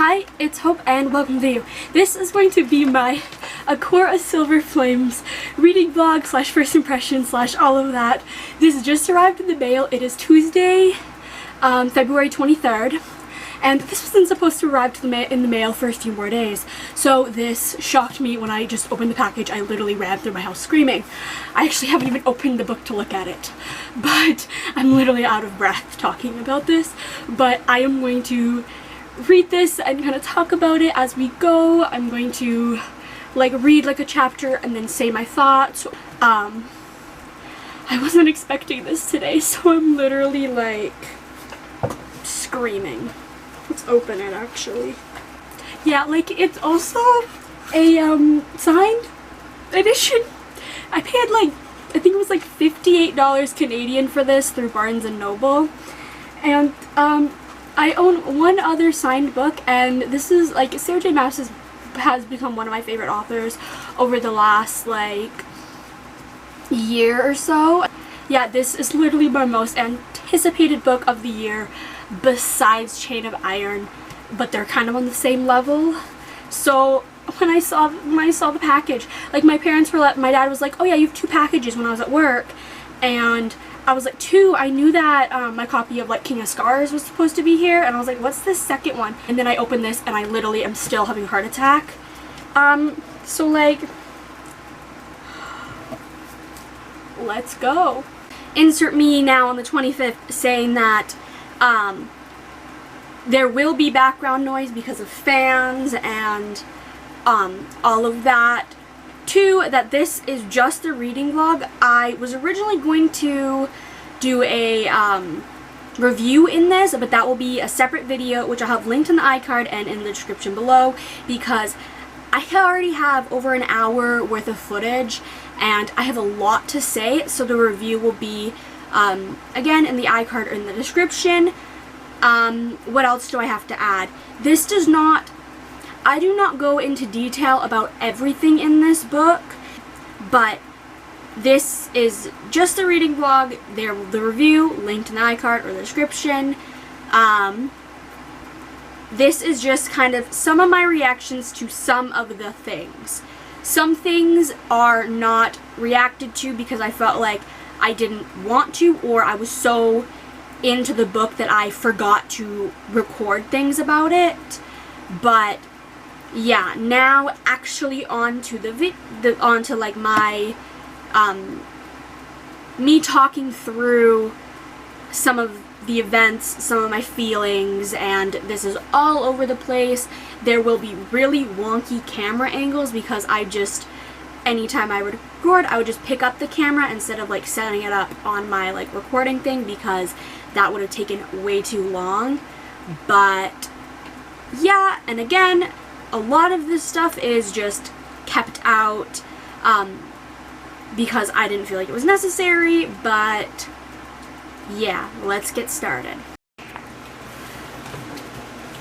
Hi, it's Hope and welcome to the video. This is going to be my A Core of Silver Flames reading vlog slash first impression slash all of that. This just arrived in the mail. It is Tuesday, February 23rd. And this wasn't supposed to arrive to in the mail for a few more days. So this shocked me when I just opened the package. I literally ran through my house screaming. I actually haven't even opened the book to look at it. But I'm literally out of breath talking about this. But I am going to read this and kind of talk about it as we go. I'm going to read a chapter and then say my thoughts. I wasn't expecting this today, so I'm literally screaming. Let's open it actually. Yeah, it's also a signed edition. I paid I think it was $58 Canadian for this through Barnes and Noble. And I own one other signed book, and this is Sarah J. Maas has become one of my favorite authors over the last year or so. Yeah, this is literally my most anticipated book of the year besides Chain of Iron, but they're kind of on the same level. So when I saw the package, my parents were my dad was oh yeah, you have two packages when I was at work, and I was two. I knew that my copy of King of Scars was supposed to be here, and I was what's this second one? And then I opened this and I literally am still having a heart attack. So let's go. Insert me now on the 25th saying that there will be background noise because of fans and all of that. Two, that this is just a reading vlog. I was originally going to do a review in this, but that will be a separate video, which I'll have linked in the iCard and in the description below, because I already have over an hour worth of footage and I have a lot to say, so the review will be again in the iCard or in the description. What else do I have to add? I do not go into detail about everything in this book, but this is just a reading vlog. The review, linked in the iCard or the description. This is just kind of some of my reactions to some of the things. Some things are not reacted to because I felt like I didn't want to, or I was so into the book that I forgot to record things about it. But yeah, now actually onto my me talking through some of the events, some of my feelings, and this is all over the place. There will be really wonky camera angles because anytime I record, I would just pick up the camera instead of setting it up on my recording thing, because that would have taken way too long. But yeah, and again, a lot of this stuff is just kept out because I didn't feel like it was necessary. But yeah, let's get started.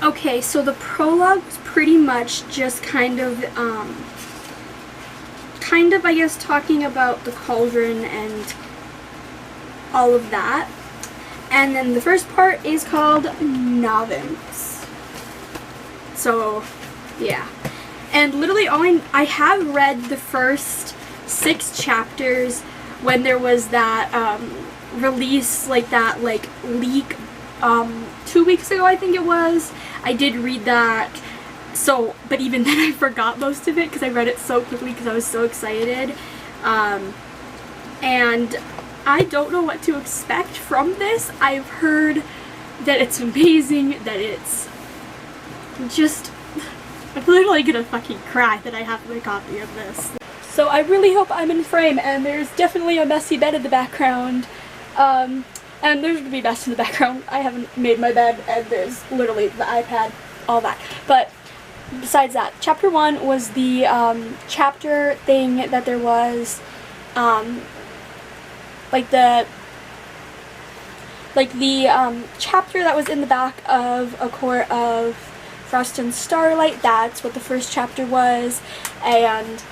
Okay, so the prologue was pretty much just kind of I guess talking about the cauldron and all of that. And then the first part is called Novice. So yeah, and literally I have read the first 6 chapters when there was that release, that leak 2 weeks ago, I think it was. I did read that, so but even then I forgot most of it because I read it so quickly because I was so excited. And I don't know what to expect from this. I've heard that it's amazing, that it's just, I'm literally gonna fucking cry that I have my copy of this. So I really hope I'm in frame, and there's definitely a messy bed in the background. And there's gonna be mess in the background. I haven't made my bed, and there's literally the iPad, all that. But besides that, chapter 1 was the chapter thing that there was, the chapter that was in the back of A Core of Frost and Starlight. That's what the first chapter was, and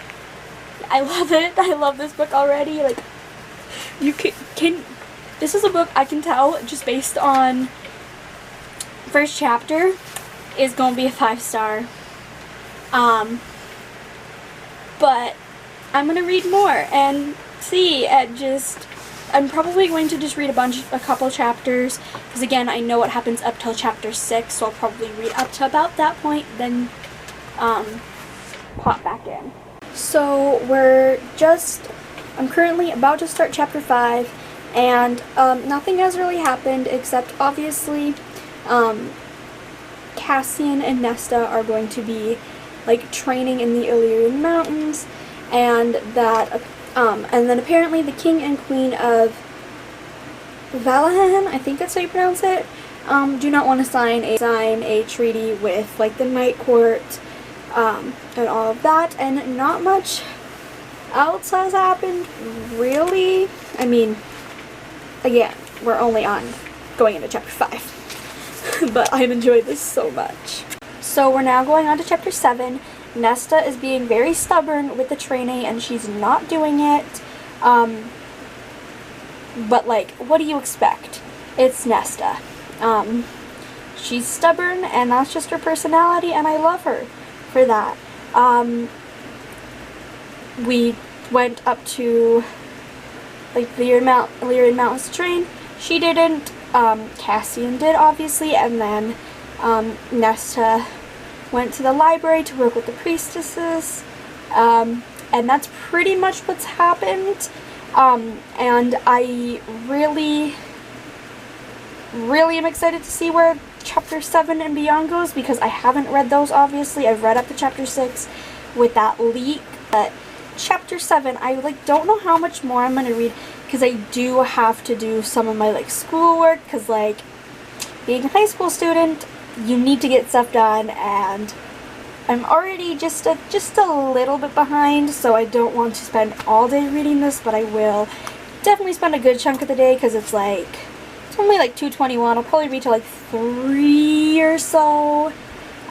I love it. I love this book already. You can this is a book I can tell just based on first chapter is gonna be a 5-star. But I'm gonna read more and see, and I'm probably going to just read a couple chapters, because again, I know what happens up till chapter 6, so I'll probably read up to about that point, then pop back in. So I'm currently about to start chapter 5, and nothing has really happened except obviously Cassian and Nesta are going to be like training in the Illyrian Mountains, and then apparently the king and queen of Valahan, I think that's how you pronounce it, do not want to sign a treaty with like the Night Court, and all of that, and not much else has happened really. I mean, again, we're only going into chapter 5, but I've enjoyed this so much. So we're now going on to chapter 7. Nesta is being very stubborn with the training, and she's not doing it. But like, what do you expect? It's Nesta. She's stubborn, and that's just her personality, and I love her for that. We went up to like the Illyrian Mountains to train. She didn't. Cassian did, obviously, and then Nesta went to the library to work with the priestesses, and that's pretty much what's happened. And I really am excited to see where chapter 7 and beyond goes, because I haven't read those, obviously. I've read up to chapter 6 with that leak, but chapter 7, I don't know how much more I'm going to read, because I do have to do some of my schoolwork, because being a high school student, you need to get stuff done, and I'm already just a little bit behind, so I don't want to spend all day reading this, but I will definitely spend a good chunk of the day, because it's only 2:21. I'll probably read till 3 or so,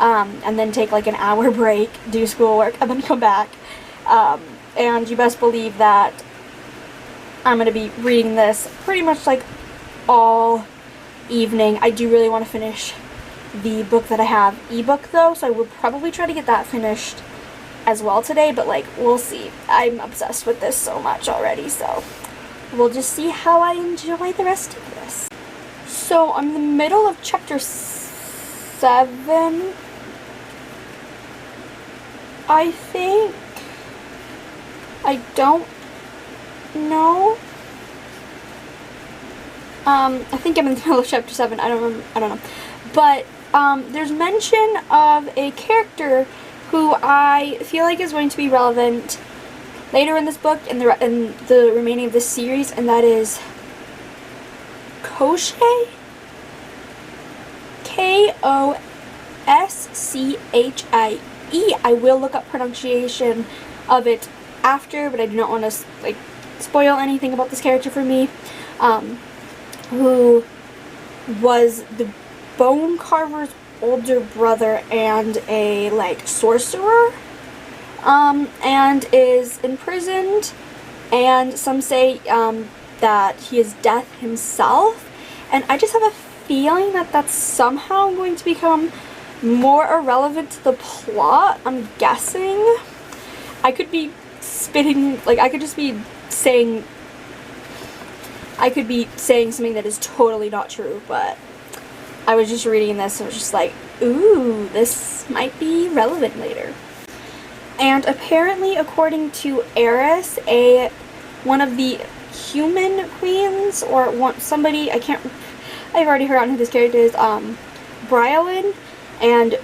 and then take an hour break, do schoolwork, and then come back. And you best believe that I'm going to be reading this pretty much all evening. I do really want to finish the book that I have ebook though, so I will probably try to get that finished as well today, but we'll see. I'm obsessed with this so much already, so we'll just see how I enjoy the rest of this. So I'm in the middle of chapter 7, I think. I don't know. I think I'm in the middle of chapter 7. I don't know. But there's mention of a character who I feel like is going to be relevant later in this book and the remaining of this series, and that is Koschei? Koschie. I will look up pronunciation of it after, but I do not want to spoil anything about this character for me. Who was the bone carver's older brother and a sorcerer, and is imprisoned, and some say that he is death himself, and I just have a feeling that that's somehow going to become more irrelevant to the plot. I'm guessing. I could be spitting, I could be saying something that is totally not true, but I was just reading this and was just ooh, this might be relevant later. And apparently, according to Eris, one of the human queens, or somebody, I've already forgotten who this character is, Bryolin, and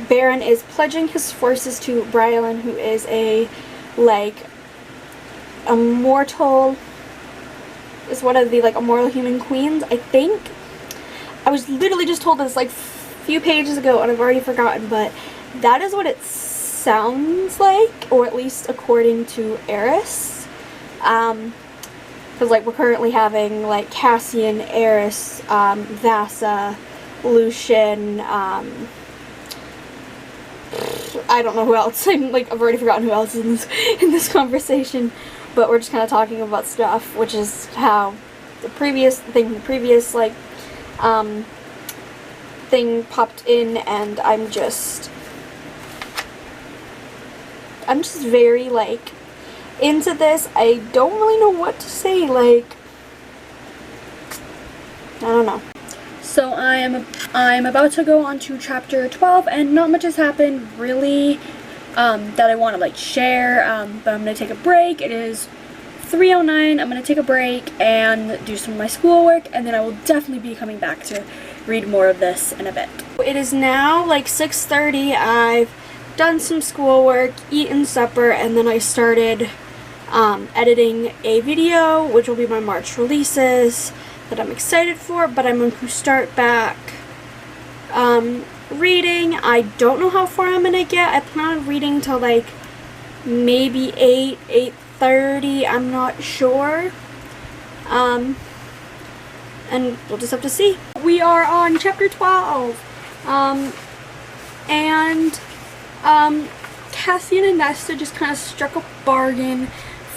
Baron is pledging his forces to Bryolin, who is a immortal, is one of the immortal human queens, I think. I was literally just told this a few pages ago, and I've already forgotten, but that is what it sounds like, or at least according to Eris. Because we're currently having Cassian, Eris, Vasa, Lucian, I don't know who else. I've already forgotten who else is in this conversation, but we're just kind of talking about stuff, which is how the previous thing popped in, and I'm just very, like, into this. I don't really know what to say, like, I don't know. So I'm about to go on to chapter 12, and not much has happened really that I want to, like, share, but I'm going to take a break. It is 3:09. I'm going to take a break and do some of my schoolwork, and then I will definitely be coming back to read more of this in a bit. It is now like 6:30. I've done some schoolwork, eaten supper, and then I started editing a video, which will be my March releases that I'm excited for, but I'm going to start back reading. I don't know how far I'm going to get. I plan on reading till like maybe 8:30, I'm not sure. And we'll just have to see. We are on chapter 12. Cassian and Nesta just kind of struck a bargain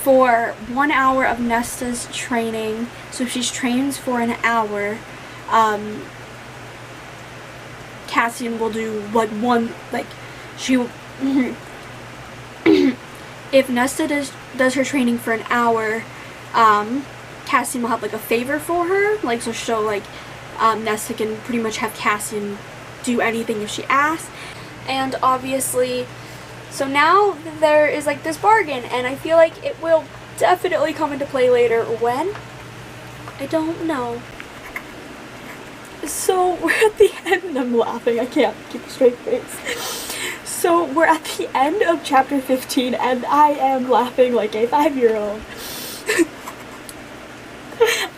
for 1 hour of Nesta's training. So if she trains for an hour, Cassian will do like if Nesta does her training for an hour, Cassian will have like a favor for her, like, so she'll like Nesta can pretty much have Cassian do anything if she asks. And obviously, so now there is like this bargain, and I feel like it will definitely come into play later. When? I don't know. So we're at the end. I'm laughing, I can't keep a straight face. So we're at the end of chapter 15, and I am laughing like a 5-year-old.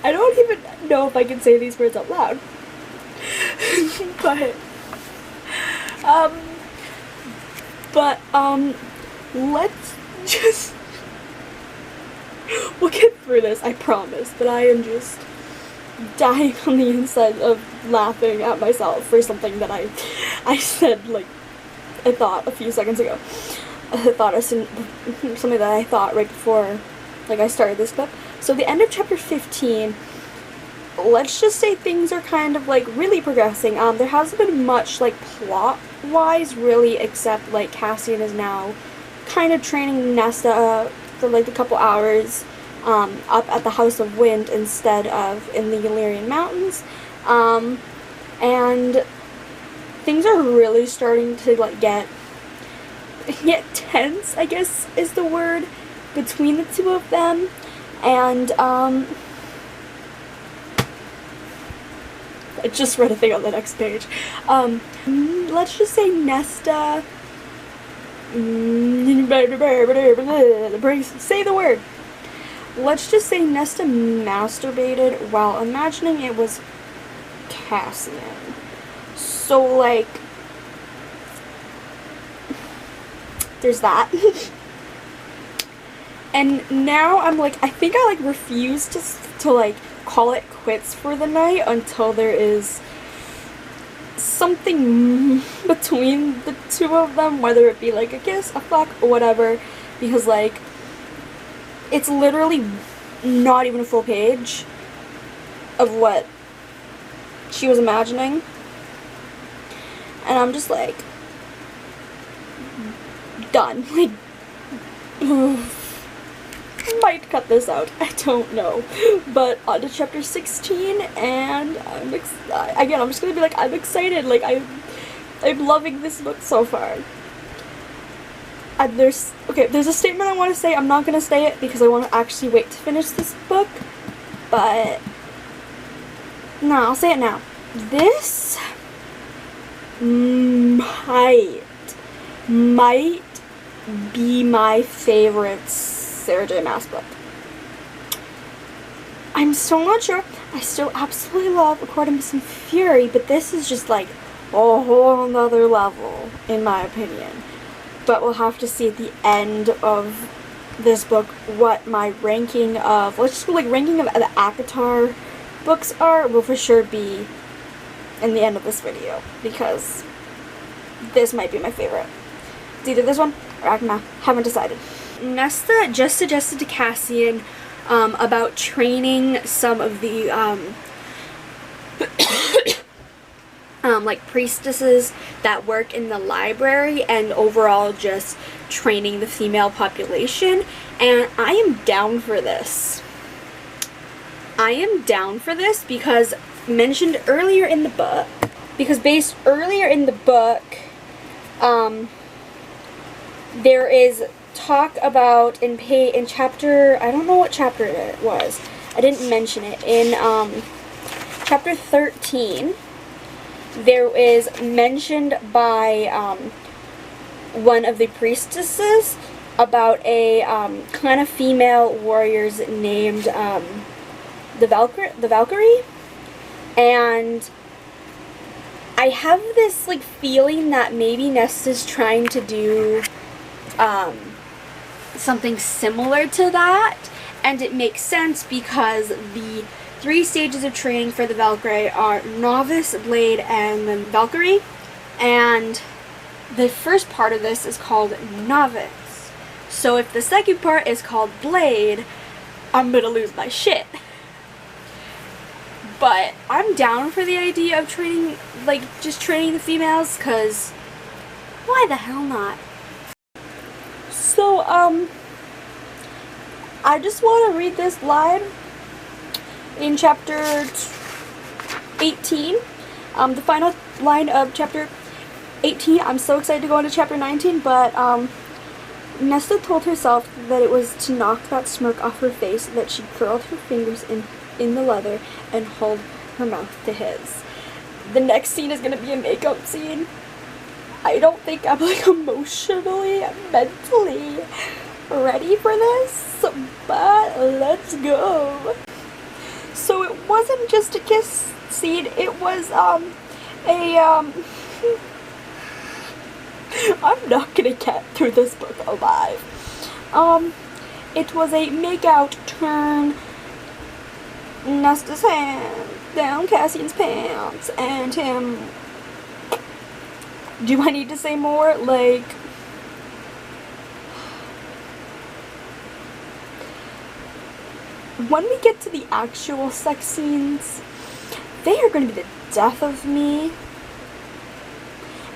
I don't even know if I can say these words out loud. Let's just, we'll get through this, I promise, but I am just dying on the inside of laughing at myself for something that I said, like, I thought a few seconds ago. I thought something that I thought right before, like, I started this book. So the end of chapter 15, let's just say things are kind of, like, really progressing. There hasn't been much, like, plot-wise, really, except, like, Cassian is now kind of training Nesta for, like, a couple hours up at the House of Wind instead of in the Illyrian Mountains. And things are really starting to, like, get tense, I guess is the word, between the two of them. And I just read a thing on the next page. Let's just say Nesta say the word. Let's just say Nesta masturbated while imagining it was Cassian. So, like, there's that. And now I'm like, I think I like refuse to like call it quits for the night until there is something between the two of them, whether it be like a kiss, a fuck, or whatever, because like it's literally not even a full page of what she was imagining, and I'm just like done. Like, might cut this out, I don't know. But on to chapter 16, and again, I'm just gonna be like, I'm excited. Like, I'm loving this book so far. And there's a statement I want to say. I'm not gonna say it because I want to actually wait to finish this book, but no, I'll say it now. This might be my favorite Sarah J. Maas book. I'm still not sure. I still absolutely love According to Some Fury, but this is just like a whole nother level, in my opinion. But we'll have to see at the end of this book what my ranking of, let's just go like ranking of the ACOTAR books are, will for sure be in the end of this video, because this might be my favorite. It's either this one or ACOTAR, haven't decided. Nesta just suggested to Cassian about training some of the like priestesses that work in the library and overall just training the female population, and I am down for this. I am down for this because mentioned earlier in the book, there is talk about in chapter, I don't know what chapter it was, I didn't mention it, in chapter 13, there is mentioned by one of the priestesses about a clan of female warriors named the Valkyrie, and I have this like feeling that maybe Nesta's trying to do something similar to that, and it makes sense because the 3 stages of training for the Valkyrie are Novice, Blade, and then Valkyrie, and the first part of this is called Novice. So if the second part is called Blade, I'm gonna lose my shit. But I'm down for the idea of training, like, just training the females, because why the hell not? So, I just want to read this line in chapter 18, the final line of chapter 18. I'm so excited to go into chapter 19, but, Nesta told herself that it was to knock that smirk off her face that she curled her fingers in the leather and hold her mouth to his. The next scene is going to be a makeup scene. I don't think I'm like emotionally, mentally ready for this, but let's go. So it wasn't just a kiss scene, it was I'm not gonna get through this book alive. It was a make-out turn, Nesta's hand down Cassian's pants, and him. Do I need to say more? Like, when we get to the actual sex scenes, they are going to be the death of me,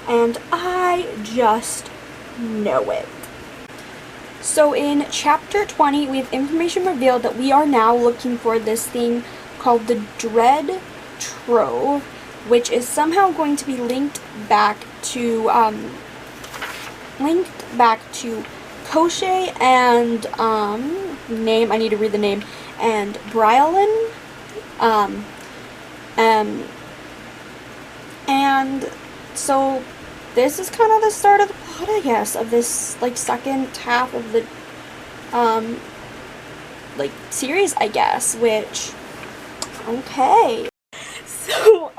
and I just know it. So in chapter 20, we have information revealed that we are now looking for this thing called the Dread Trove, which is somehow going to be linked back to Koshe and name, I need to read the name, and Brylan, and so this is kind of the start of the plot, I guess, of this like second half of the like series, I guess, which, okay. So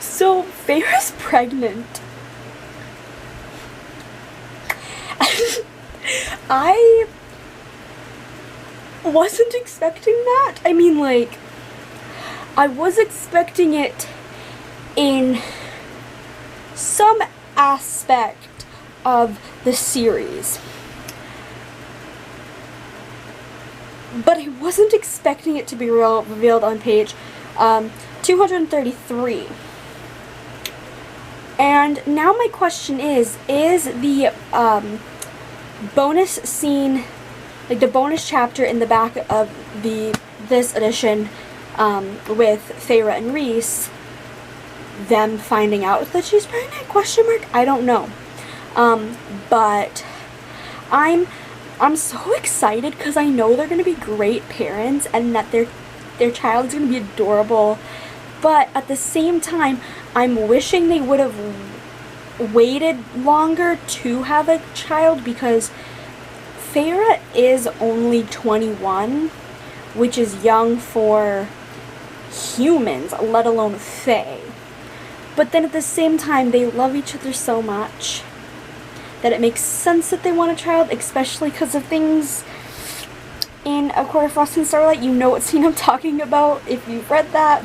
so Feyre's pregnant. I wasn't expecting that. I mean, like, I was expecting it in some aspect of the series, but I wasn't expecting it to be revealed on page 233. And now my question is the bonus scene, like the bonus chapter in the back of this edition with Feyre and Rhys, them finding out that she's pregnant? Question mark? I don't know. But I'm so excited because I know they're gonna be great parents and that their child's gonna be adorable. But at the same time, I'm wishing they would have waited longer to have a child, because Feyre is only 21, which is young for humans, let alone Fae. But then at the same time, they love each other so much that it makes sense that they want a child, especially because of things in A Court of Frost and Starlight. You know what scene I'm talking about if you've read that.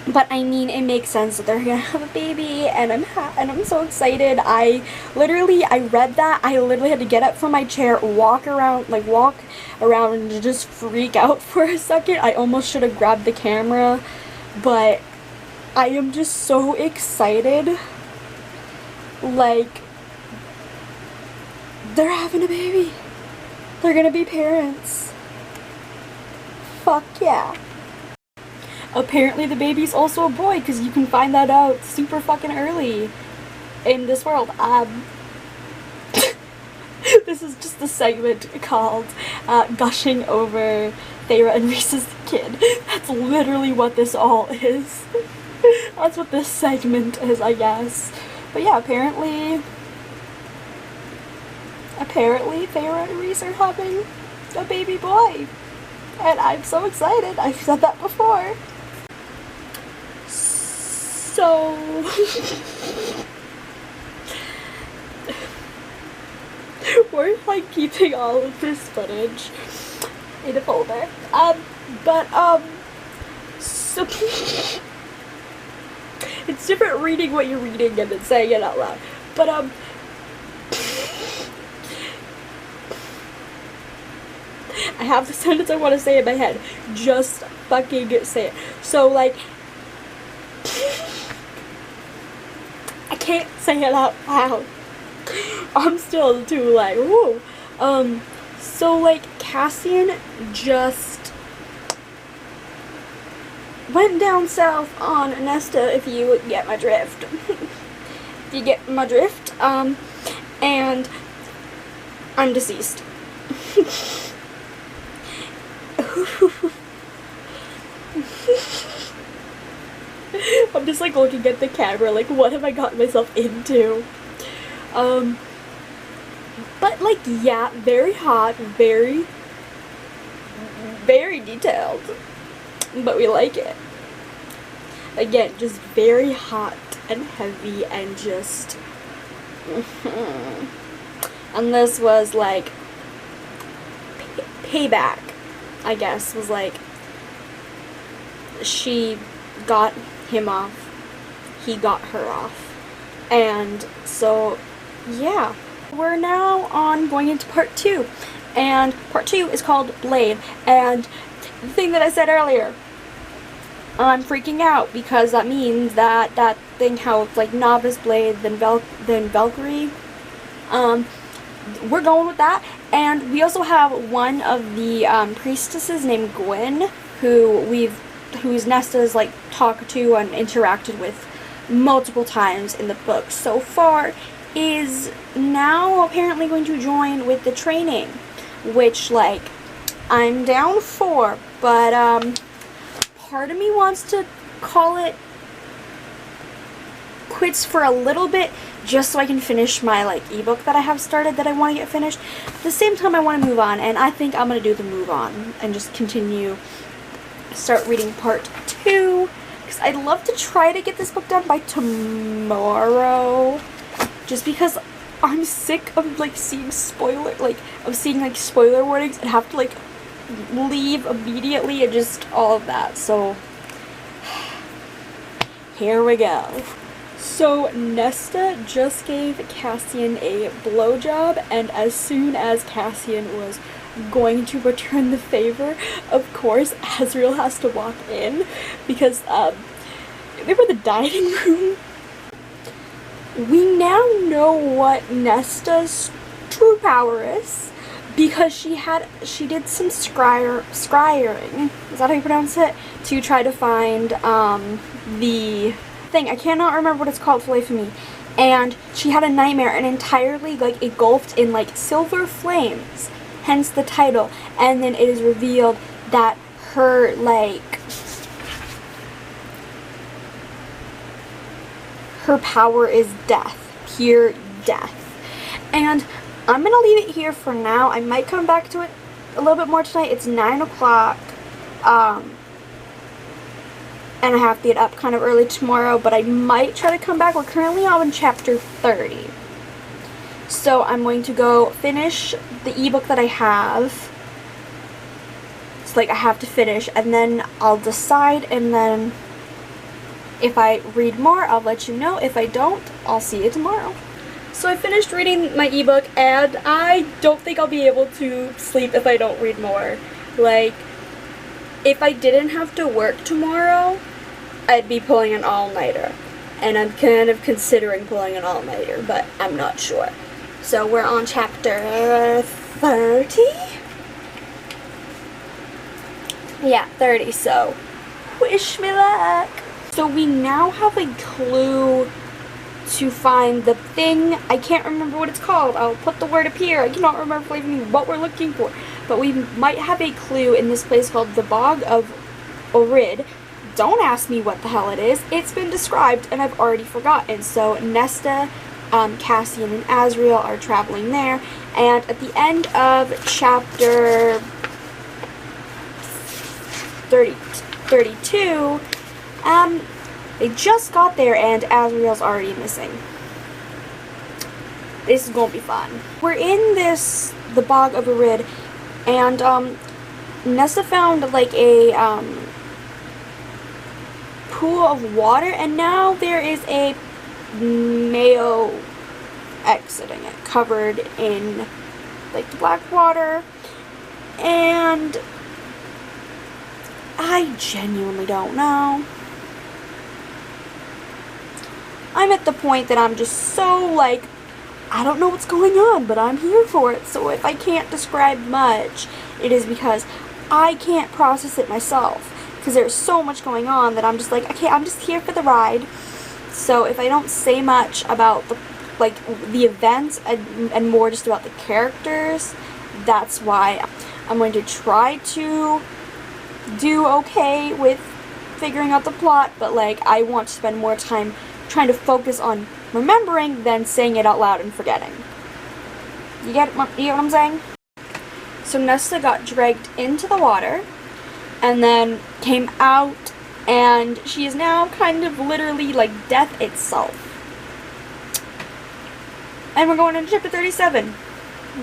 But I mean, it makes sense that they're gonna have a baby, and I'm so excited. I read that. I literally had to get up from my chair, walk around, and just freak out for a second. I almost should have grabbed the camera, but I am just so excited. Like, they're having a baby. They're gonna be parents. Fuck yeah. Apparently the baby's also a boy, because you can find that out super fucking early in this world. This is just a segment called Gushing Over Thera and Reese's kid. That's literally what this all is. That's what this segment is, I guess. But yeah, apparently Thera and Reese are having a baby boy. And I'm so excited. I've said that before. So we're like keeping all of this footage in a folder. So it's different reading what you're reading and then saying it out loud. But I have the sentence I want to say in my head. Just fucking say it. So like, I can't say it out loud. I'm still too like, woo. So like, Cassian just went down south on Nesta, if you get my drift. If you get my drift. And I'm deceased. I'm just like looking at the camera like, what have I gotten myself into? But like, yeah, very hot, very detailed, but we like it. Again, just very hot and heavy and just and this was like payback, I guess. Was like, she got him off, he got her off, and so yeah, we're now on going into part 2, and part 2 is called Blade. And the thing that I said earlier, I'm freaking out because that means that thing, how it's like Novice Blade, then Valkyrie, we're going with And we also have one of the priestesses named Gwen, who's Nesta's like talked to and interacted with multiple times in the book so far, is now apparently going to join with the training, which like I'm down for, but part of me wants to call it quits for a little bit, just so I can finish my like ebook that I have started that I want to get finished. At the same time, I want to move on, and I think I'm going to do the move on and just start reading part 2, because I'd love to try to get this book done by tomorrow, just because I'm sick of like seeing spoiler warnings and have to like leave immediately and just all of that. So here we go. So Nesta just gave Cassian a blowjob, and as soon as Cassian was going to return the favor, of course Azriel has to walk in, because they were in the dining room. We now know what Nesta's true power is, because she did some scrying, is that how you pronounce it, to try to find the thing. I cannot remember what it's called for the life of me. And she had a nightmare and entirely like engulfed in like silver flames, hence the title. And then it is revealed that her power is death, pure death. And I'm gonna leave it here for now. I might come back to it a little bit more tonight. It's 9 o'clock. And I have to get up kind of early tomorrow, but I might try to come back. We're currently on chapter 30. So I'm going to go finish the ebook that I have. It's like I have to finish, and then I'll decide, and then If I read more, I'll let you know. If I don't, I'll see you tomorrow. So I finished reading my ebook, and I don't think I'll be able to sleep if I don't read more. Like, if I didn't have to work tomorrow, I'd be pulling an all-nighter. And I'm kind of considering pulling an all-nighter, but I'm not sure. So we're on chapter 30? Yeah, 30, so wish me luck. So we now have a clue to find the thing. I can't remember what it's called. I'll put the word up here. I cannot remember even what we're looking for. But we might have a clue in this place called the Bog of Orid. Don't ask me what the hell it is. It's been described and I've already forgotten. So Nesta, Cassian, and Azriel are traveling there. And at the end of chapter 32, they just got there and Azriel's already missing. This is gonna be fun. We're in the Bog of Orid, and Nesta found like a pool of water, and now there is a male exiting it, covered in like black water, and I genuinely don't know. I'm at the point that I'm just so like, I don't know what's going on, but I'm here for it. So if I can't describe much, it is because I can't process it myself. Because there's so much going on that I'm just like, okay, I'm just here for the ride. So if I don't say much about the events and more just about the characters, that's why I'm going to try to do okay with figuring out the plot, but like I want to spend more time trying to focus on remembering than saying it out loud and forgetting. You get what I'm saying? So Nesta got dragged into the water and then came out, and she is now kind of literally like death itself. And we're going into chapter 37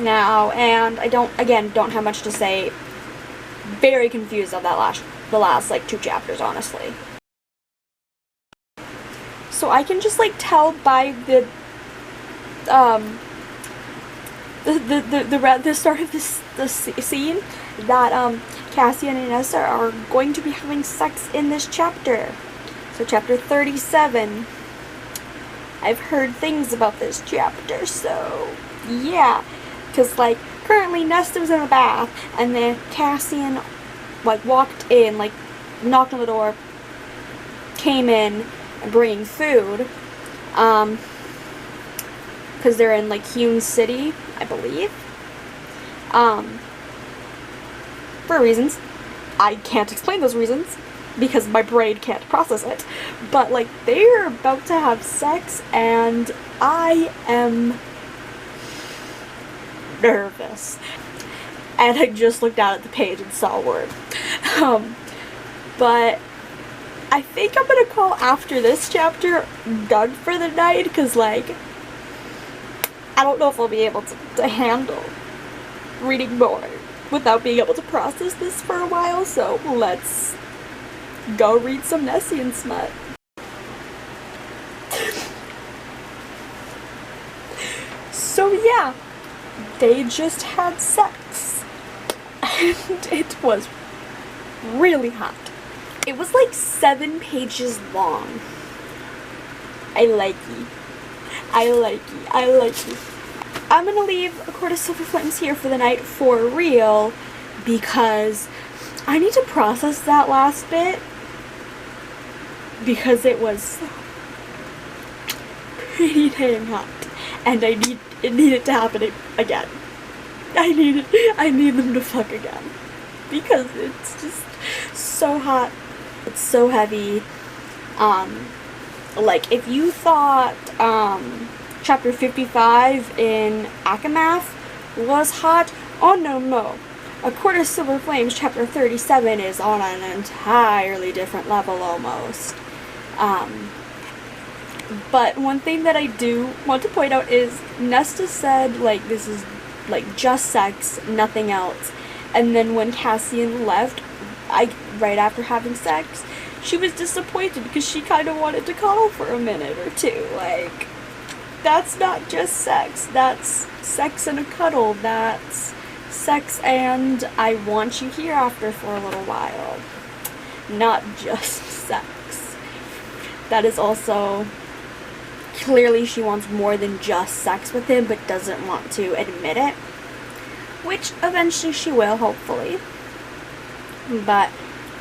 now, and I don't have much to say. Very confused on the last like 2 chapters, honestly. So I can just like tell by the start of this scene that Cassian and Nesta are going to be having sex in this chapter. So chapter 37. I've heard things about this chapter, so yeah, because like currently Nesta was in the bath, and then Cassian like walked in, like knocked on the door, came in bringing food, because they're in like Hewn City, I believe, for reasons I can't explain those reasons because my brain can't process it, but like they're about to have sex and I am nervous. And I just looked down at the page and saw a word. But I think I'm gonna call after this chapter done for the night, because like I don't know if I'll be able to handle reading more without being able to process this for a while, so let's go read some Nessian smut. So yeah, they just had sex, and it was really hot. It was like 7 pages long. I like you. I like you. I like you. I'm gonna leave A Court of Silver Flames here for the night for real, because I need to process that last bit, because it was pretty dang hot, and it needed to happen again. I need them to fuck again, because it's just so hot. It's so heavy. Like if you thought chapter 55 in Akamath was hot, oh no. A Court of Silver Flames chapter 37 is on an entirely different level almost. But one thing that I do want to point out is Nesta said like this is like just sex, nothing else. And then when Cassian left, right after having sex, she was disappointed because she kind of wanted to cuddle for a minute or two. Like, that's not just sex. That's sex and a cuddle. That's sex and I want you here after for a little while. Not just sex. That is also, clearly she wants more than just sex with him, but doesn't want to admit it. Which eventually she will, hopefully. But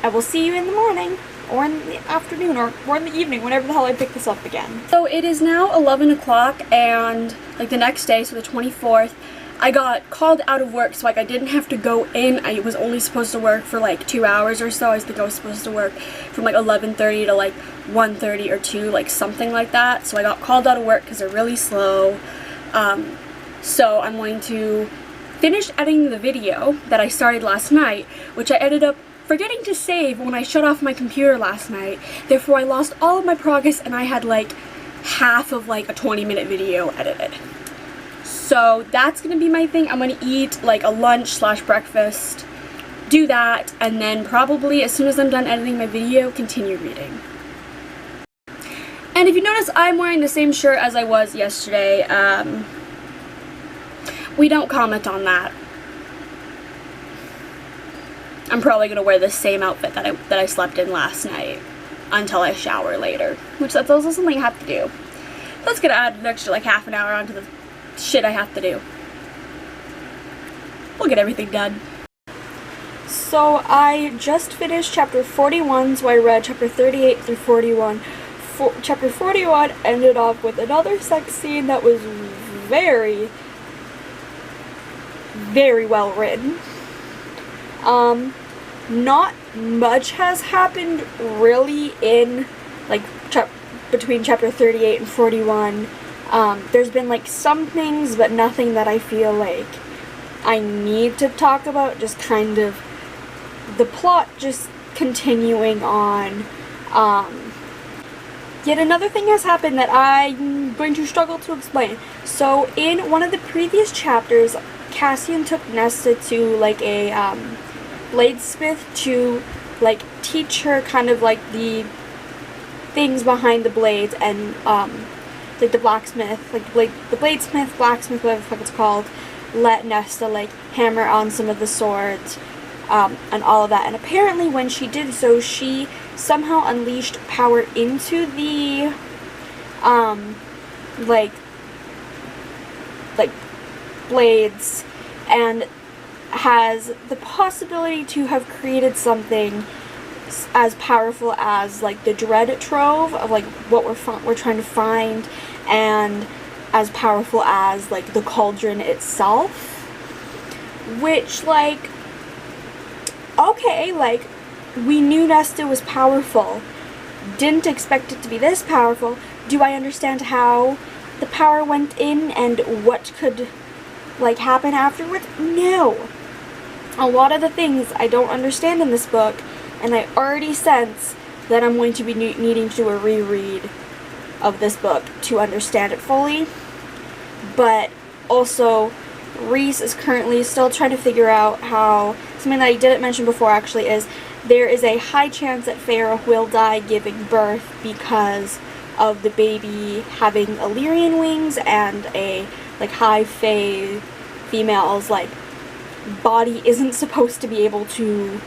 I will see you in the morning, or in the afternoon, or in the evening, whenever the hell I pick this up again. So it is now 11 o'clock, and like the next day, so the 24th, I got called out of work, so like I didn't have to go in. I was only supposed to work for like 2 hours or so. I think I was supposed to work from like 11:30 to like 1:30 or 2, like something like that. So I got called out of work because they're really slow. So I'm going to finish editing the video that I started last night, which I ended up forgetting to save when I shut off my computer last night. Therefore, I lost all of my progress and I had like half of like a 20-minute video edited. So that's gonna be my thing. I'm gonna eat like a lunch / breakfast, do that, and then probably as soon as I'm done editing my video, continue reading. And if you notice, I'm wearing the same shirt as I was yesterday. We don't comment on that. I'm probably gonna wear the same outfit that I slept in last night until I shower later, which that's also something I have to do. That's gonna add an extra like half an hour onto the shit I have to do. We'll get everything done. So I just finished chapter 41, so I read chapter 38 through 41. Chapter 41 ended off with another sex scene that was very, very well written. Not much has happened really in like between chapter 38 and 41. There's been like some things, but nothing that I feel like I need to talk about. Just kind of the plot just continuing on. Yet another thing has happened that I'm going to struggle to explain. So in one of the previous chapters, Cassian took Nesta to like a bladesmith to like teach her kind of like the things behind the blades and like the blacksmith, like the bladesmith, blacksmith, whatever the fuck it's called, let Nesta like hammer on some of the swords and all of that. And apparently when she did so, she somehow unleashed power into the like blades, and has the possibility to have created something as powerful as like the dread trove of like what we're trying to find, and as powerful as like the cauldron itself, which like, okay, like we knew Nesta was powerful, didn't expect it to be this powerful. Do I understand how the power went in and what could like happen afterwards? No. A lot of the things I don't understand in this book, and I already sense that I'm going to be needing to do a reread of this book to understand it fully. But also, Reese is currently still trying to figure out how, something that I didn't mention before actually, is there is a high chance that Feyre will die giving birth because of the baby having Illyrian wings, and a like high fae female's like body isn't supposed to be able to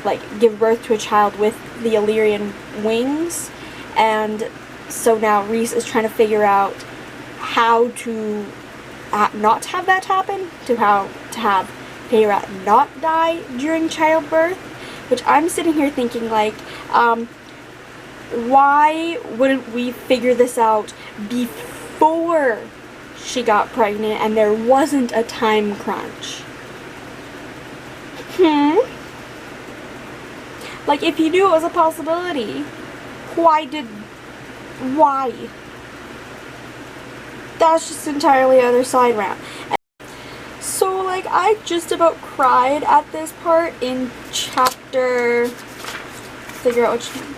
like give birth to a child with the Illyrian wings. And so now Reese is trying to figure out how to not have that happen, to how to have Feyre not die during childbirth, which I'm sitting here thinking like, why wouldn't we figure this out before she got pregnant and there wasn't a time crunch? Like, if you knew it was a possibility, why? That's just entirely other side rant. So, like, I just about cried at this part in chapter, figure out which one.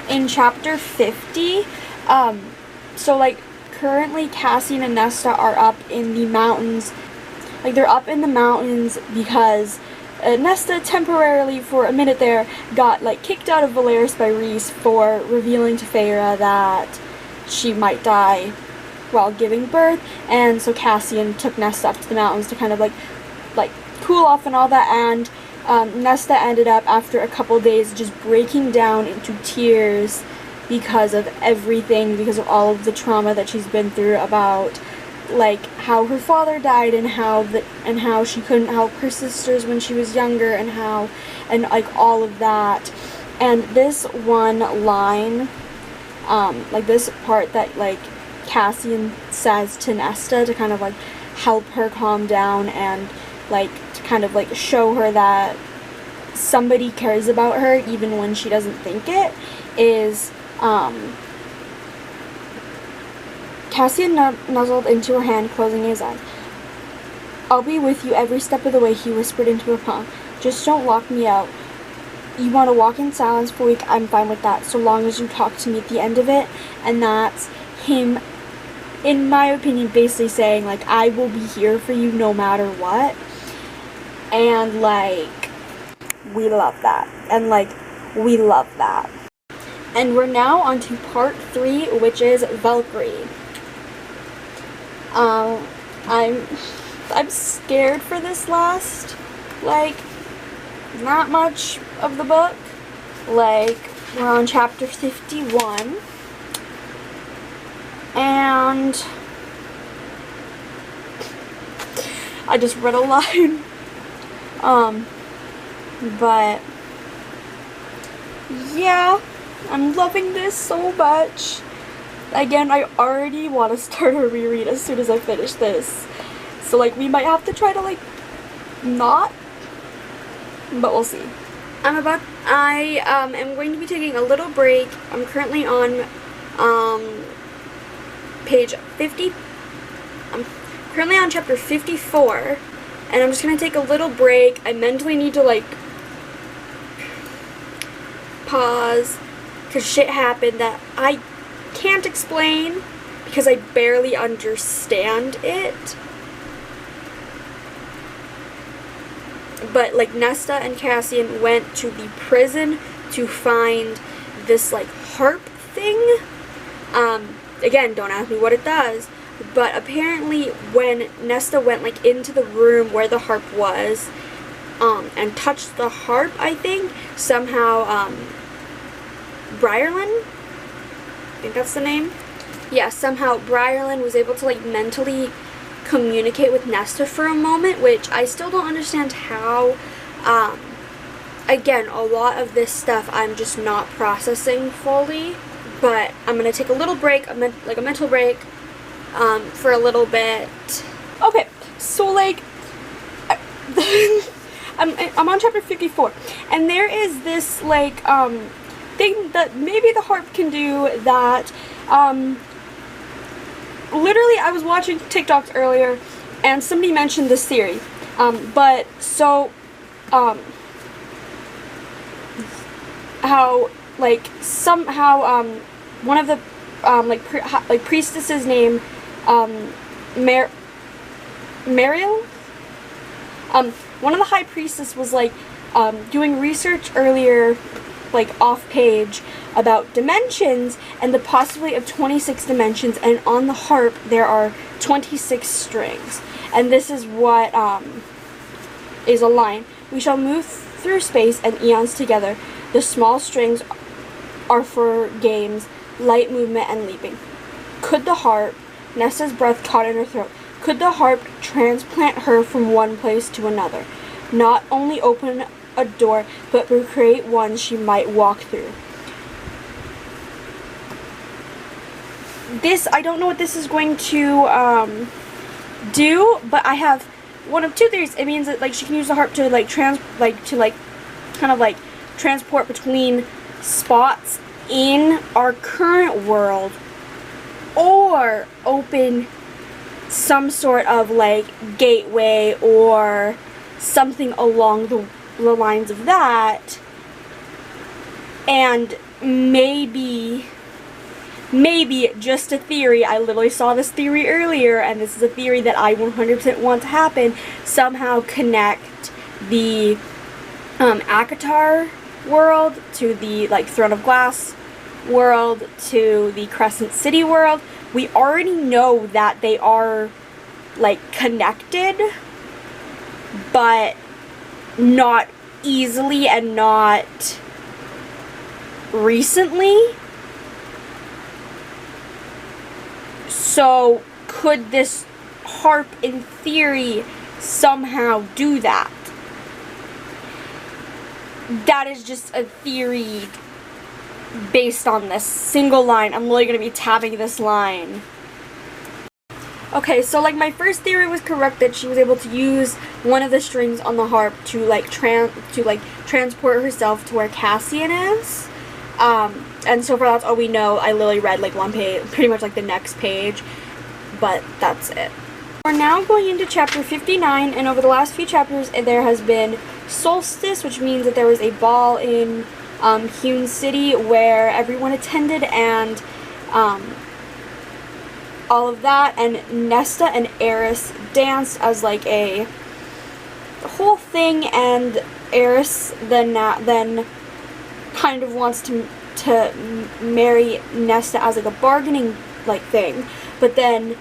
In chapter 50, so, like, currently Cassian and Nesta are up in the mountains. Like, they're up in the mountains because Nesta temporarily, for a minute there, got like kicked out of Valeris by Rhys for revealing to Feyre that she might die while giving birth, and so Cassian took Nesta up to the mountains to kind of like cool off and all that, and Nesta ended up, after a couple days, just breaking down into tears because of everything, because of all of the trauma that she's been through about like how her father died, and how she couldn't help her sisters when she was younger, and like all of that. And this one line, like this part that like Cassian says to Nesta to kind of like help her calm down, and like to kind of like show her that somebody cares about her even when she doesn't think it, is Cassian nuzzled into her hand, closing his eyes. "I'll be with you every step of the way," he whispered into her palm. "Just don't lock me out. You want to walk in silence for a week? I'm fine with that, so long as you talk to me at the end of it." And that's him, in my opinion, basically saying, like, I will be here for you no matter what. And, like, we love that. And, like, we love that. And we're now on to part 3, which is Valkyrie. I'm scared for this last, like, not much of the book. Like, we're on chapter 51. And I just read a line. But yeah, I'm loving this so much. Again, I already want to start a reread as soon as I finish this. So, like, we might have to try to, like, not, but we'll see. I am going to be taking a little break. I'm currently on, page 50. I'm currently on chapter 54, and I'm just going to take a little break. I mentally need to, like, pause, because shit happened that I can't explain, because I barely understand it. But, like, Nesta and Cassian went to the prison to find this, like, harp thing. Again, don't ask me what it does. But apparently when Nesta went, like, into the room where the harp was, and touched the harp, I think, somehow, Briarlyn? I think that's the name. Yeah, somehow Briarlyn was able to, like, mentally communicate with Nesta for a moment, which I still don't understand how. Again, a lot of this stuff I'm just not processing fully, but I'm gonna take a little break, like a mental break, for a little bit. Okay, so, like, I'm on chapter 54, and there is this, like, thing that maybe the harp can do that, literally, I was watching TikToks earlier, and somebody mentioned this theory, but, so, how, like, somehow, one of the, like, priestesses named, Mariel? One of the high priestess was, like, doing research earlier, like, off-page, about dimensions and the possibility of 26 dimensions, and on the harp there are 26 strings. And this is what, is a line. "We shall move through space and eons together. The small strings are for games, light movement, and leaping." Could the harp, Nesta's breath caught in her throat, could the harp transplant her from one place to another? Not only open a door, but recreate one she might walk through. This, I don't know what this is going to, do, but I have one of two theories. It means that, like, she can use the harp to, like, kind of, like, transport between spots in our current world, or open some sort of, like, gateway or something along the lines of that. And maybe, just a theory, I literally saw this theory earlier, and this is a theory that I 100% want to happen, somehow connect the Akatar world, to the like Throne of Glass world, to the Crescent City world. We already know that they are like connected, but not easily and not recently. So could this harp in theory somehow do that? That is just a theory based on this single line. I'm literally going to be tapping this line. Okay, so like my first theory was correct, that she was able to use one of the strings on the harp to like transport herself to where Cassian is. And so far that's all we know. I literally read like one page, pretty much like the next page, but that's it. We're now going into chapter 59, and over the last few chapters there has been solstice, which means that there was a ball in Hewn City where everyone attended, and all of that, and Nesta and Eris danced as like a whole thing, and Eris then kind of wants to marry Nesta as like a bargaining like thing, but then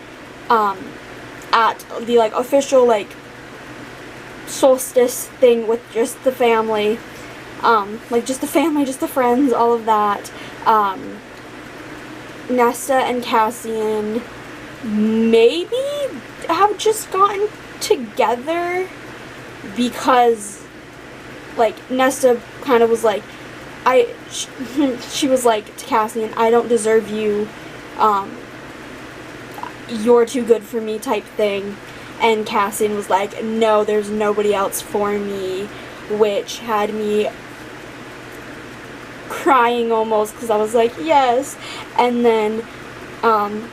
at the like official like solstice thing with just the family, like just the family, just the friends, all of that, Nesta and Cassian maybe have just gotten together because like Nesta kind of was like, she was like to Cassian, I don't deserve you, you're too good for me type thing, and Cassian was like, no, there's nobody else for me, which had me crying almost, because I was like, yes. And then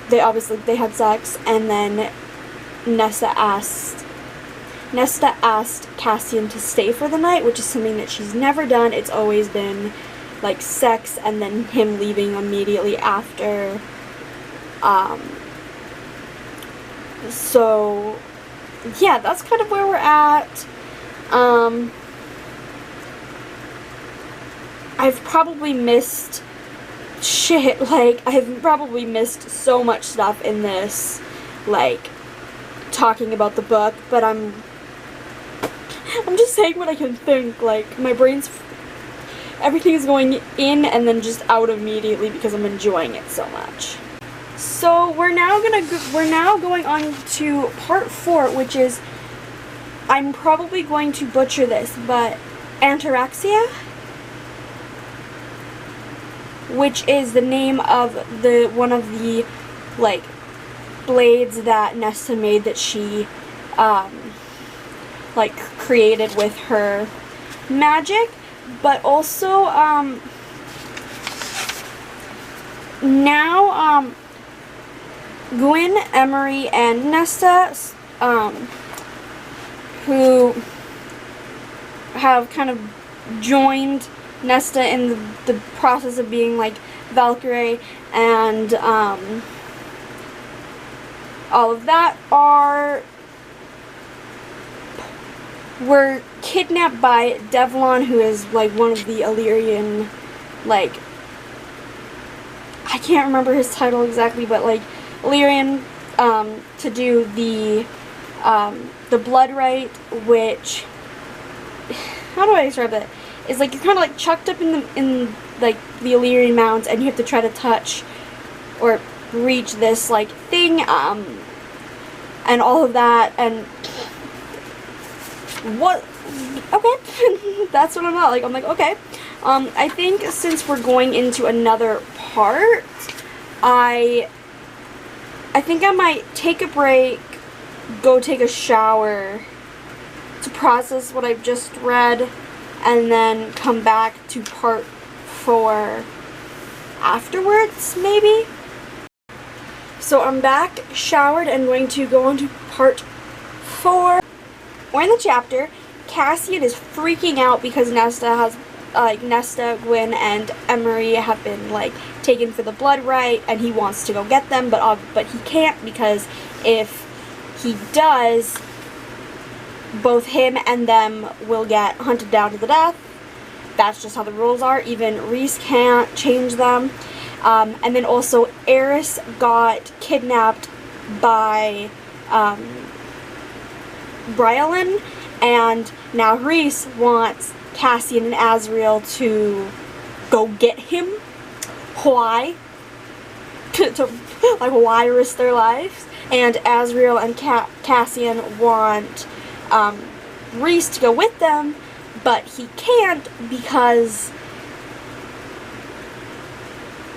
they had sex, and then Nesta asked Cassian to stay for the night, which is something that she's never done. It's always been like sex and then him leaving immediately after. So yeah, that's kind of where we're at. I've probably missed shit, like, I've probably missed so much stuff in this, like, talking about the book, but I'm just saying what I can think. Like, my brain's, everything is going in and then just out immediately because I'm enjoying it so much. So we're now going on to part 4, which is, I'm probably going to butcher this, but Ataraxia, which is the name of one of the like blades that Nesta made, that she like created with her magic. But also now Gwyn, Emery, and Nesta, who have kind of joined Nesta in the process of being like Valkyrie and all of that, were kidnapped by Devlon, who is like one of the Illyrian, like, I can't remember his title exactly, but like Illyrian, to do the blood rite, which, how do I describe it? Is like you're kind of like chucked up in like the Illyrian mountains, and you have to try to touch or reach this like thing, and all of that, and what? Okay, that's what I'm at. Like, I'm like, okay. I think since we're going into another part, I think I might take a break, go take a shower to process what I've just read, and then come back to part 4 afterwards, maybe? So I'm back, showered, and going to go on to part 4. We're in the chapter. Cassian is freaking out because Nesta, Gwyn, and Emery have been, like, taken for the blood rite, and he wants to go get them, but he can't, because if he does, both him and them will get hunted down to the death. That's just how the rules are. Even Reese can't change them. And then also Eris got kidnapped by Brylan, and now Reese wants Cassian and Azriel to go get him. Why? Why risk their lives? And Azriel and Cassian want Reese to go with them, but he can't because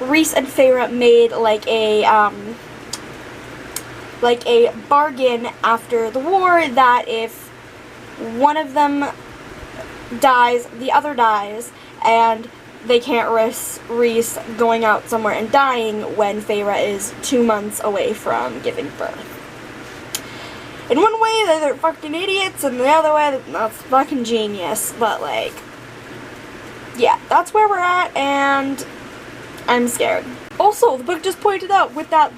Reese and Feyre made like a bargain after the war that if one of them dies, the other dies, and they can't risk Reese going out somewhere and dying when Feyre is 2 months away from giving birth. In one way, they're fucking idiots, and the other way, that's fucking genius. But, like, yeah, that's where we're at, and I'm scared. Also, the book just pointed out with that,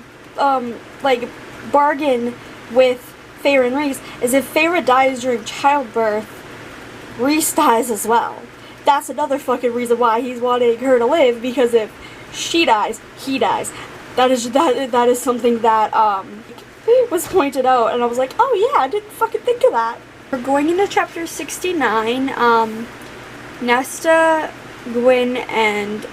bargain with Feyre and Reese, is if Feyre dies during childbirth, Reese dies as well. That's another fucking reason why he's wanting her to live, because if she dies, he dies. That is something that, was pointed out, and I was like, oh yeah, I didn't fucking think of that. We're going into chapter 69. Nesta, Gwyn, and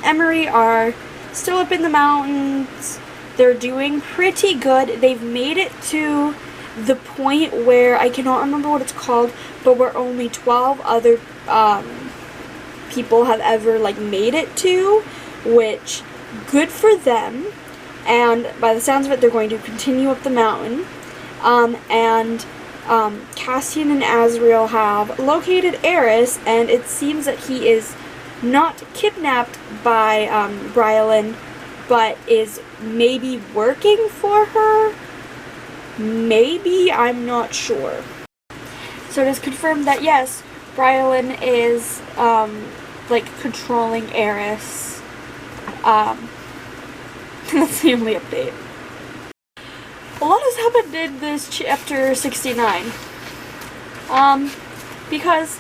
Emery are still up in the mountains. They're doing pretty good. They've made it to the point where, I cannot remember what it's called, but where only 12 other people have ever, like, made it to, which, good for them. And by the sounds of it, they're going to continue up the mountain. Cassian and Azriel have located Eris, and it seems that he is not kidnapped by Brylan, but is maybe working for her? Maybe? I'm not sure. So it is confirmed that, yes, Brylan is, controlling Eris. That's the only update. A lot has happened in this chapter 69. Because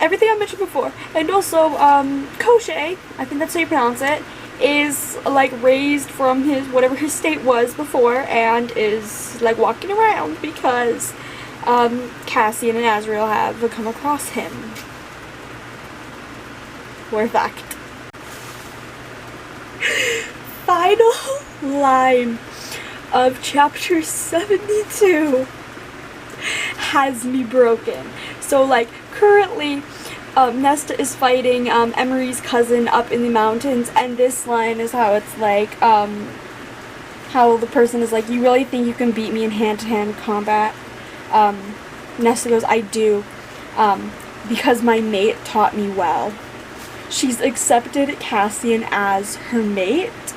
everything I mentioned before, and also, Koschei, I think that's how you pronounce it, is, raised from whatever his state was before, and is, walking around because, Cassian and Azriel have come across him. We're fact. Final line of chapter 72 has me broken. So, currently, Nesta is fighting Emery's cousin up in the mountains, and this line is how it's how the person is like, you really think you can beat me in hand-to-hand combat? Nesta goes, I do, because my mate taught me well. She's accepted Cassian as her mate,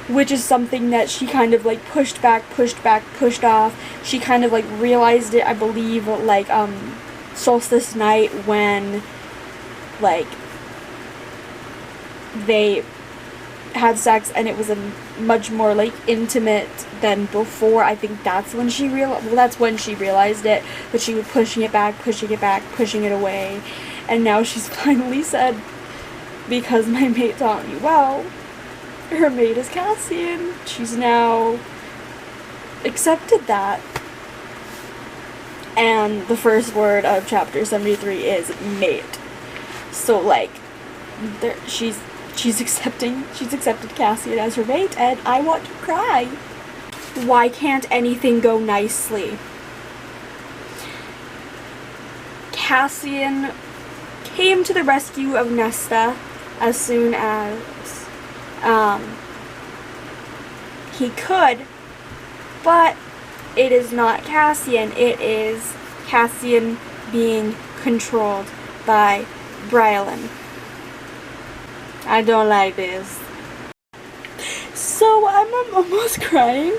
which is something that she kind of, pushed off. She kind of, realized it, I believe, solstice night when, they had sex and it was a much more, intimate than before. I think that's when she realized it, but she was pushing it back, pushing it away, and now she's finally said, because my mate taught me well. Her mate is Cassian. She's now accepted that. And the first word of chapter 73 is mate. So, she's accepted Cassian as her mate, and I want to cry. Why can't anything go nicely? Cassian came to the rescue of Nesta as soon as he could, but it is not Cassian. It is Cassian being controlled by Brylan. I don't like this. So I'm almost crying,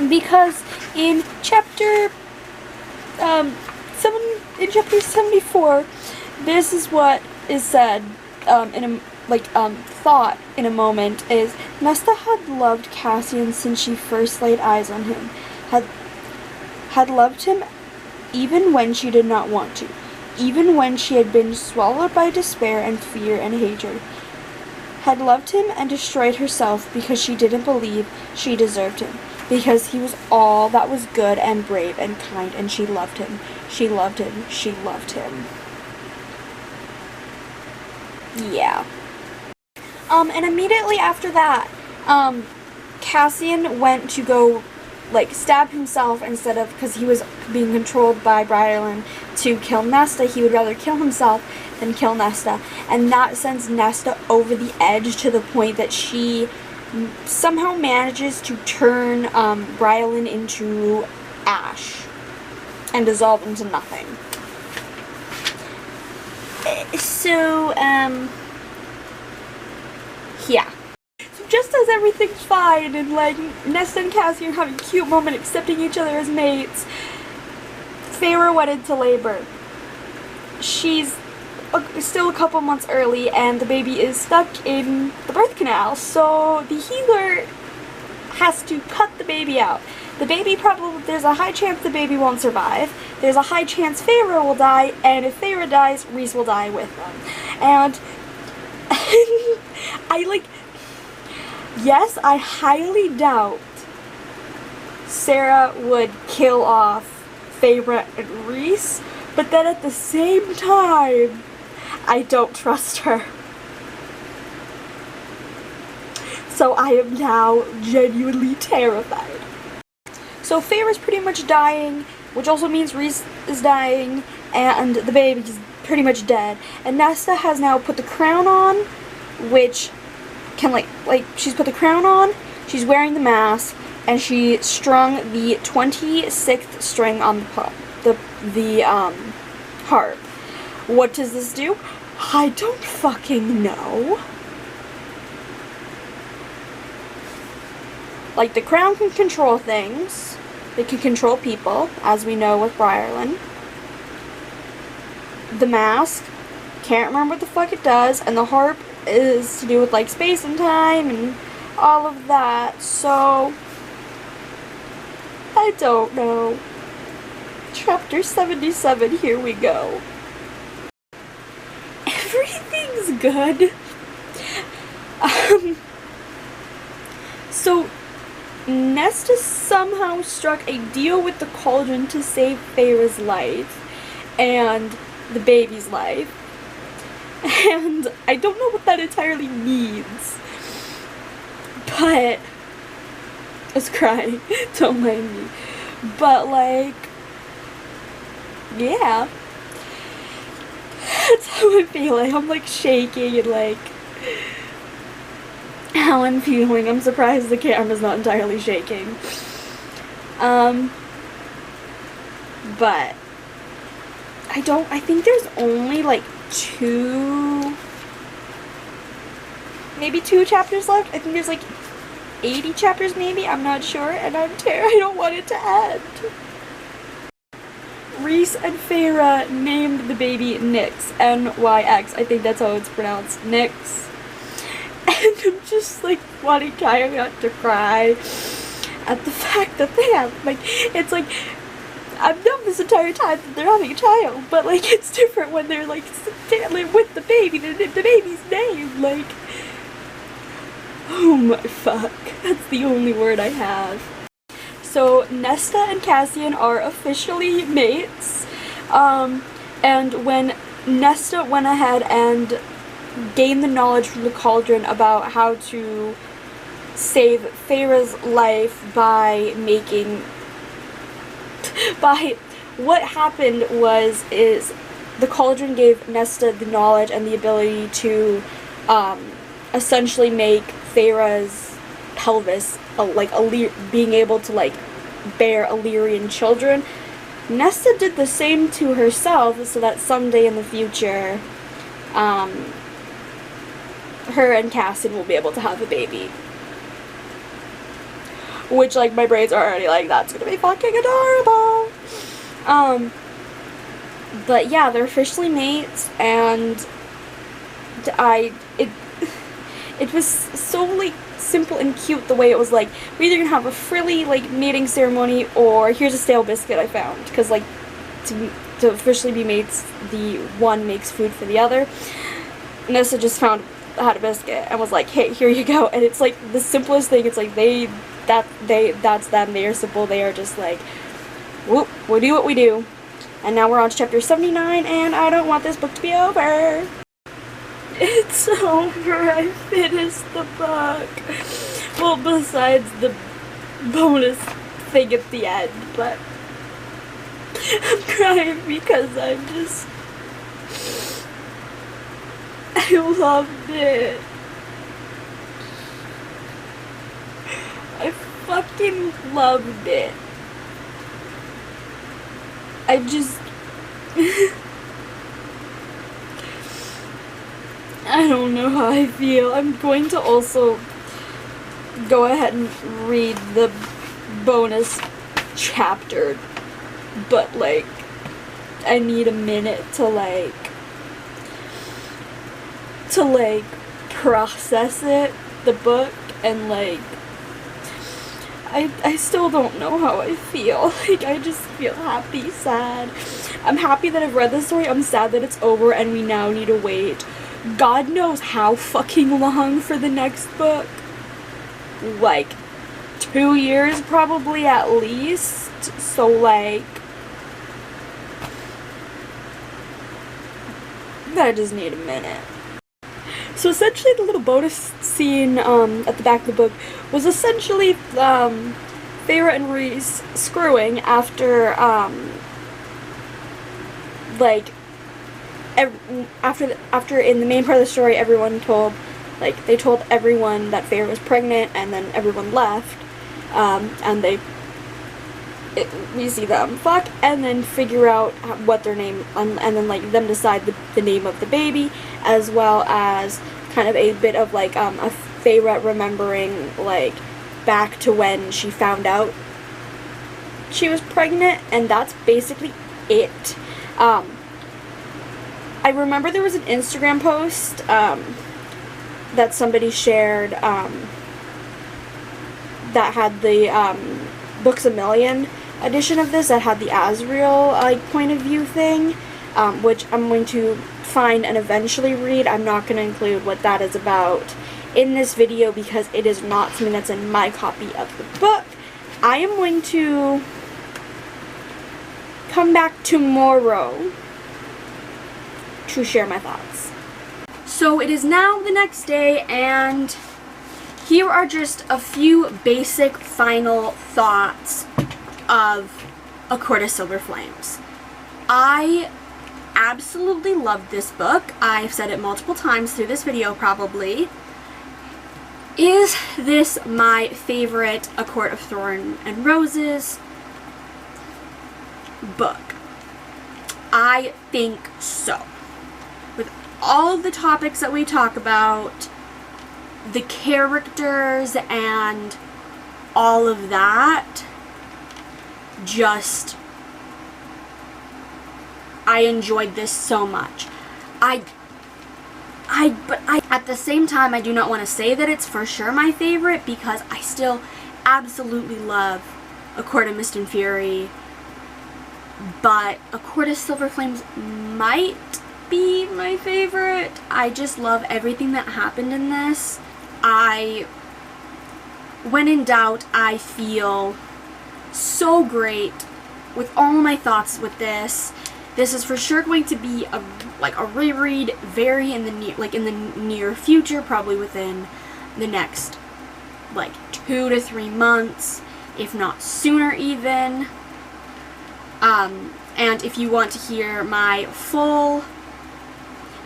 because in chapter 74, this is what is said thought in a moment is, Nesta had loved Cassian since she first laid eyes on him, had loved him even when she did not want to, even when she had been swallowed by despair and fear and hatred, had loved him and destroyed herself because she didn't believe she deserved him, because he was all that was good and brave and kind, and she loved him. She loved him. She loved him. Yeah. And immediately after that, Cassian went to go, like, stab himself instead of, because he was being controlled by Brylan to kill Nesta. He would rather kill himself than kill Nesta. And that sends Nesta over the edge to the point that she somehow manages to turn Brylan into ash and dissolve into nothing. So, yeah. So just as everything's fine and, like, Nesta and Cassie are having a cute moment accepting each other as mates, Feyre went into labor. She's still a couple months early and the baby is stuck in the birth canal, so the healer has to cut the baby out. The baby there's a high chance the baby won't survive. There's a high chance Feyre will die, and if Feyre dies, Rhys will die with them. And yes, I highly doubt Sarah would kill off Feyre and Rhys, but then at the same time, I don't trust her. So I am now genuinely terrified. So Feyre's pretty much dying, which also means Rhys is dying, and the baby's pretty much dead. And Nesta has now put the crown on, which can, like she's put the crown on, she's wearing the mask, and she strung the 26th string on the harp. What does this do? I don't fucking know. Like, the crown can control things. It can control people, as we know with Brylan. The mask, can't remember what the fuck it does, and the harp is to do with, like, space and time and all of that, so I don't know. Chapter 77, here we go. Everything's good. So Nesta somehow struck a deal with the Cauldron to save Feyre's life and the baby's life. And I don't know what that entirely means. But I was crying, don't mind me. But, like, yeah. That's how I'm feeling. I'm, like, shaking and, like, how I'm feeling. I'm surprised the camera's not entirely shaking. But I think there's only, like, maybe two chapters left. I think there's, like, 80 chapters maybe, I'm not sure, and I don't want it to end. Rhys and Feyre named the baby Nyx, N-Y-X, I think that's how it's pronounced, Nyx. And I'm just, like, trying not to cry at the fact that they have, like, it's like, I've known this entire time that they're having a child, but, like, it's different when they're, like, with the baby, the baby's name, like, oh my fuck, that's the only word I have. So Nesta and Cassian are officially mates, and when Nesta went ahead and gained the knowledge from the Cauldron about how to save Feyre's life what happened is the Cauldron gave Nesta the knowledge and the ability to essentially make Feyre's pelvis being able to, like, bear Illyrian children. Nesta did the same to herself so that someday in the future her and Cassian will be able to have a baby. Which, like, my brains are already like, that's gonna be fucking adorable. But yeah, they're officially mates, and it was so, like, simple and cute the way it was like, we're either gonna have a frilly, like, mating ceremony, or here's a stale biscuit I found. Because, like, to officially be mates, the one makes food for the other. Nessa just had a biscuit and was like, hey, here you go. And it's like the simplest thing. It's like that's them. They are simple. They are just like, whoop, we do what we do. And now we're on to chapter 79, and I don't want this book to be over. It's over. I finished the book. Well, besides the bonus thing at the end, but I'm crying because I loved it. I fucking loved it. I don't know how I feel. I'm going to also go ahead and read the bonus chapter, but, like, I need a minute to process it, the book, and, like, I still don't know how I feel. Like, I just feel happy, sad. I'm happy that I've read the story. I'm sad that it's over and we now need to wait God knows how fucking long for the next book. Like, 2 years probably at least. So, like, I just need a minute. So essentially the little bonus scene at the back of the book was essentially Feyre and Rhys screwing after after in the main part of the story everyone told, like, they told everyone that Feyre was pregnant, and then everyone left, and we see them fuck and then figure out what their name, and then, like, them decide the name of the baby, as well as kind of a bit of, like, a Feyre remembering, like, back to when she found out she was pregnant, and that's basically it. I remember there was an Instagram post that somebody shared that had the Books A Million edition of this, that had the Asriel, like, point of view thing, which I'm going to find and eventually read. I'm not going to include what that is about in this video because it is not something that's in my copy of the book. I am going to come back tomorrow to share my thoughts. So it is now the next day, and here are just a few basic final thoughts of A Court of Silver Flames. I absolutely loved this book. I've said it multiple times through this video probably. Is this my favorite A Court of Thorn and Roses book? I think so. With all of the topics that we talk about, the characters and all of that, just, I enjoyed this so much. But at the same time, I do not want to say that it's for sure my favorite, because I still absolutely love A Court of Mist and Fury, but A Court of Silver Flames might be my favorite. I just love everything that happened in this. When in doubt, I feel so great with all my thoughts with this. This is for sure going to be a reread very in the near future, probably within the next 2 to 3 months, if not sooner even. And if you want to hear my full,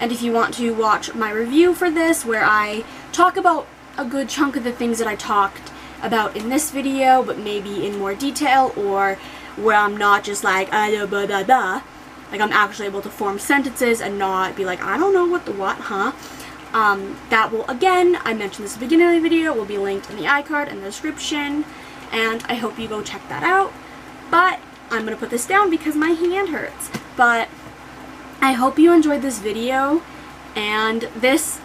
and if you want to watch my review for this, where I talk about a good chunk of the things that I talked about in this video, but maybe in more detail, or where I'm not just like, blah, blah, blah. Like, I'm actually able to form sentences and not be like, I don't know what the what, huh? That will, again, I mentioned this at the beginning of the video, will be linked in the iCard and the description, and I hope you go check that out. But I'm going to put this down because my hand hurts. But I hope you enjoyed this video, And this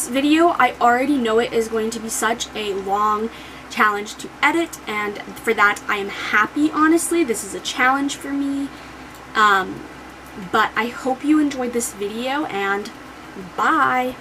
video, I already know it is going to be such a long challenge to edit, and for that I am happy, honestly. This is a challenge for me. But I hope you enjoyed this video, and bye!